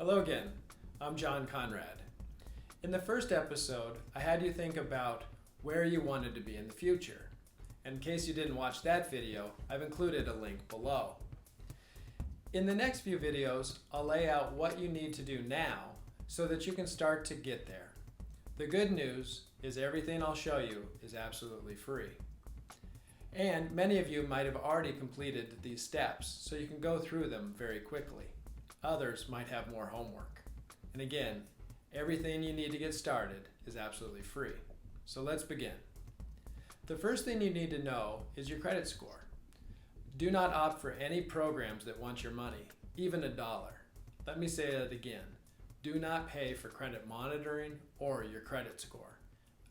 Hello again, I'm John Conrad. In the first episode, I had you think about where you wanted to be in the future. In case you didn't watch that video, I've included a link below. In the next few videos, I'll lay out what you need to do now so that you can start to get there. The good news is everything I'll show you is absolutely free. And many of you might have already completed these steps, so you can go through them very quickly. Others might have more homework. And again, everything you need to get started is absolutely free. So let's begin. The first thing you need to know is your credit score. Do not opt for any programs that want your money, even $1. Let me say that again. Do not pay for credit monitoring or your credit score.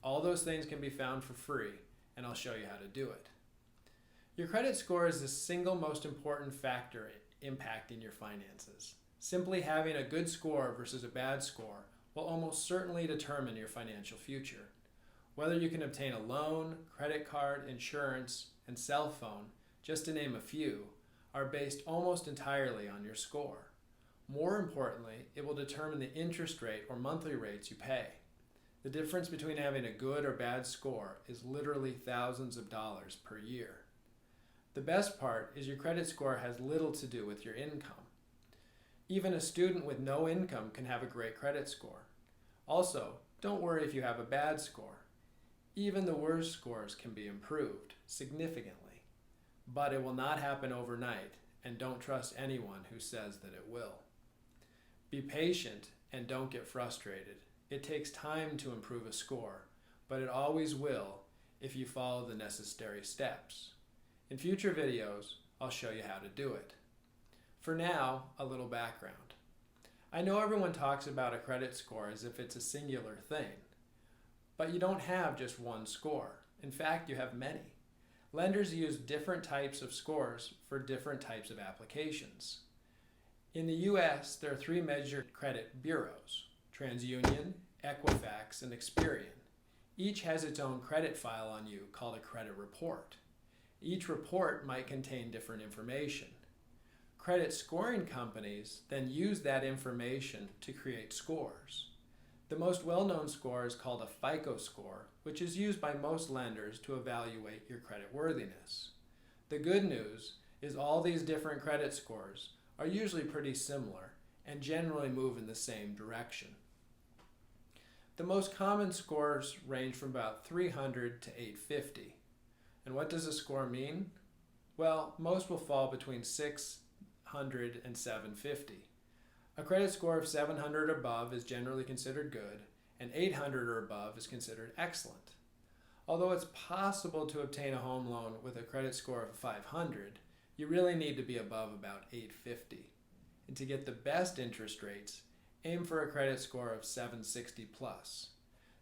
All those things can be found for free, and I'll show you how to do it. Your credit score is the single most important factor impacting your finances. Simply having a good score versus a bad score will almost certainly determine your financial future. Whether you can obtain a loan, credit card, insurance, and cell phone, just to name a few, are based almost entirely on your score. More importantly, it will determine the interest rate or monthly rates you pay. The difference between having a good or bad score is literally thousands of dollars per year. The best part is your credit score has little to do with your income. Even a student with no income can have a great credit score. Also, don't worry if you have a bad score. Even the worst scores can be improved significantly, but it will not happen overnight, and don't trust anyone who says that it will. Be patient and don't get frustrated. It takes time to improve a score, but it always will if you follow the necessary steps. In future videos, I'll show you how to do it. For now, a little background. I know everyone talks about a credit score as if it's a singular thing, but you don't have just one score. In fact, you have many. Lenders use different types of scores for different types of applications. In the US, there are 3 major credit bureaus: TransUnion, Equifax, and Experian. Each has its own credit file on you called a credit report. Each report might contain different information. Credit scoring companies then use that information to create scores. The most well-known score is called a FICO score, which is used by most lenders to evaluate your credit worthiness. The good news is all these different credit scores are usually pretty similar and generally move in the same direction. The most common scores range from about 300 to 850. And what does a score mean? Well, most will fall between 600 and 750. A credit score of 700 or above is generally considered good, and 800 or above is considered excellent. Although it's possible to obtain a home loan with a credit score of 500, you really need to be above about 850. And to get the best interest rates, aim for a credit score of 760 plus.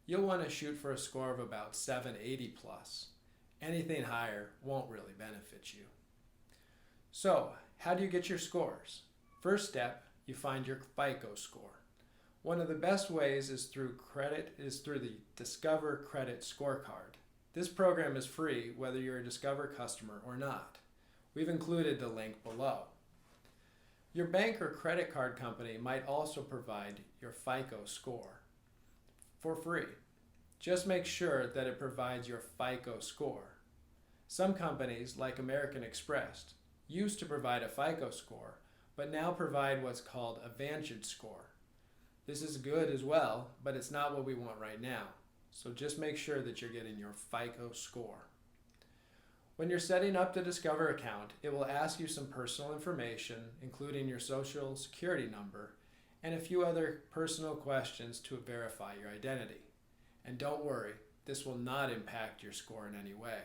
You'll want to shoot for a score of about 780 plus. Anything higher won't really benefit you. So, how do you get your scores? First step, you find your FICO score. One of the best ways is through the Discover Credit Scorecard. This program is free whether you're a Discover customer or not. We've included the link below. Your bank or credit card company might also provide your FICO score for free. Just make sure that it provides your FICO score. Some companies, like American Express, used to provide a FICO score, but now provide what's called a Vantage score. This is good as well, but it's not what we want right now. So just make sure that you're getting your FICO score. When you're setting up the Discover account, it will ask you some personal information, including your social security number, and a few other personal questions to verify your identity. And don't worry, this will not impact your score in any way.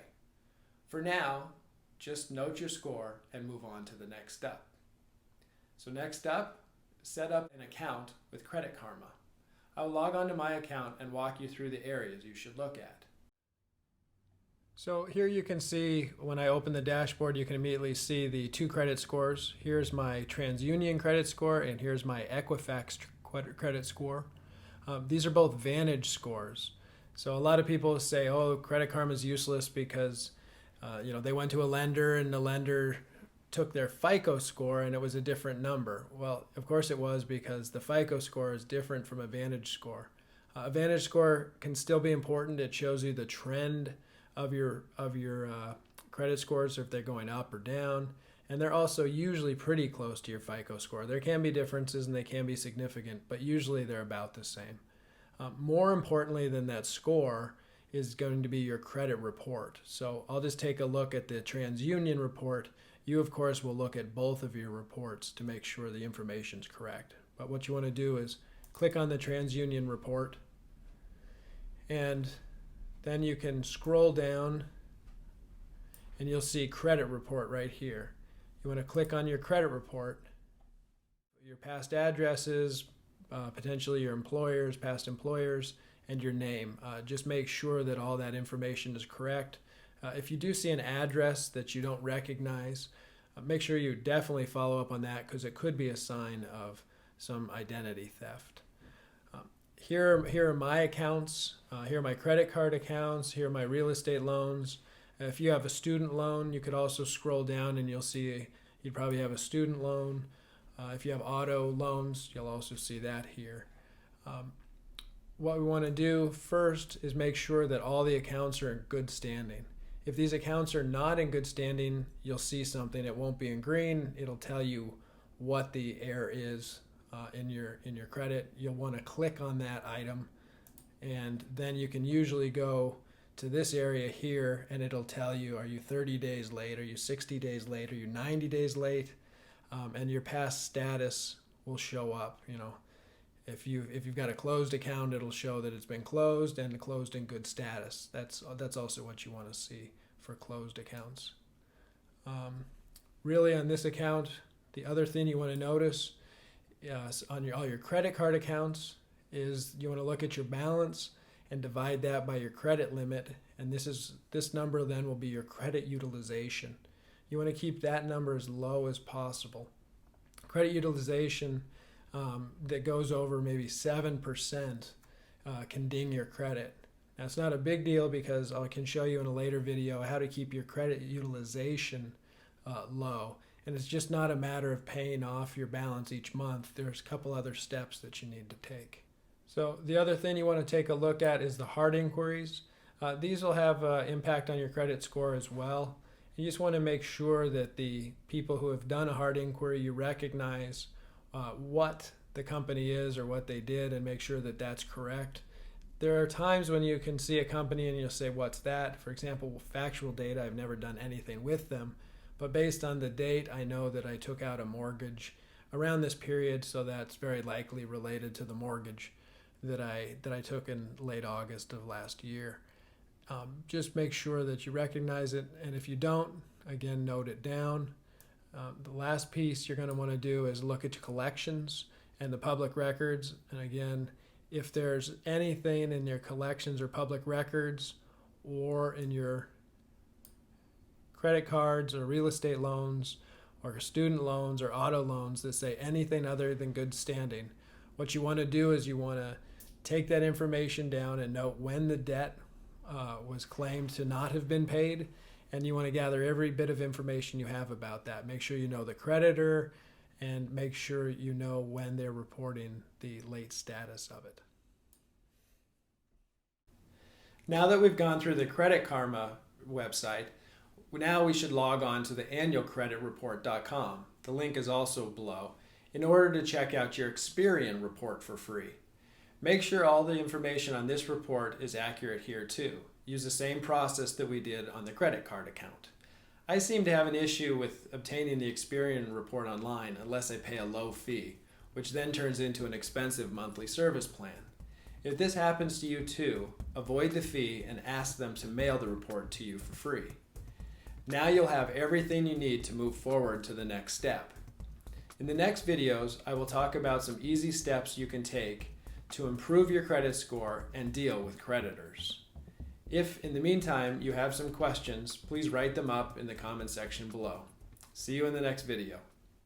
For now, just note your score and move on to the next step. So next up, set up an account with Credit Karma. I'll log on to my account and walk you through the areas you should look at. So here you can see, when I open the dashboard, you can immediately see the 2 credit scores. Here's my TransUnion credit score, and here's my Equifax credit score. These are both Vantage scores. So a lot of people say, oh, Credit Karma is useless because they went to a lender and the lender took their FICO score and it was a different number. Well, of course it was, because the FICO score is different from a VantageScore. A VantageScore can still be important. It shows you the trend of your credit scores, if they're going up or down. And they're also usually pretty close to your FICO score. There can be differences and they can be significant, but usually they're about the same. More importantly than that score is going to be your credit report. So I'll just take a look at the TransUnion report. You, of course, will look at both of your reports to make sure the information is correct. But what you want to do is click on the TransUnion report, and then you can scroll down and you'll see credit report right here. You want to click on your credit report, your past addresses, potentially your employers, past employers, and your name. Just make sure that all that information is correct. If you do see an address that you don't recognize, make sure you definitely follow up on that, because it could be a sign of some identity theft. Here are my accounts. Here are my credit card accounts. Here are my real estate loans. If you have a student loan, you could also scroll down and you'll see you'd probably have a student loan. If you have auto loans, you'll also see that here. What we want to do first is make sure that all the accounts are in good standing. If these accounts are not in good standing, you'll see something. It won't be in green. It'll tell you what the error is in your credit. You'll want to click on that item, and then you can usually go to this area here and it'll tell you, are you 30 days late, are you 60 days late, are you 90 days late, and your past status will show up. If you've got a closed account, it'll show that it's been closed and closed in good status. That's also what you want to see for closed accounts. Really, on this account, the other thing you want to notice on all your credit card accounts is you want to look at your balance and divide that by your credit limit, and this number then will be your credit utilization. You want to keep that number as low as possible. Credit utilization that goes over maybe 7% can ding your credit. Now, it's not a big deal, because I can show you in a later video how to keep your credit utilization low. And it's just not a matter of paying off your balance each month. There's a couple other steps that you need to take. So the other thing you want to take a look at is the hard inquiries. These will have impact on your credit score as well. You just want to make sure that the people who have done a hard inquiry, you recognize what the company is or what they did, and make sure that that's correct. There are times when you can see a company and you'll say, what's that? For example, Factual Data, I've never done anything with them, but based on the date, I know that I took out a mortgage around this period, so that's very likely related to the mortgage that I took in late August of last year. Just make sure that you recognize it, and if you don't, again, note it down. The last piece you're going to want to do is look at your collections and the public records. And again, if there's anything in your collections or public records, or in your credit cards or real estate loans or student loans or auto loans that say anything other than good standing, what you want to do is you want to take that information down and note when the debt was claimed to not have been paid, and you want to gather every bit of information you have about that. Make sure you know the creditor, and make sure you know when they're reporting the late status of it. Now that we've gone through the Credit Karma website, now we should log on to the annualcreditreport.com. The link is also below, in order to check out your Experian report for free. Make sure all the information on this report is accurate here too. Use the same process that we did on the credit card account. I seem to have an issue with obtaining the Experian report online unless I pay a low fee, which then turns into an expensive monthly service plan. If this happens to you too, avoid the fee and ask them to mail the report to you for free. Now you'll have everything you need to move forward to the next step. In the next videos, I will talk about some easy steps you can take to improve your credit score and deal with creditors. If, in the meantime, you have some questions, please write them up in the comment section below. See you in the next video.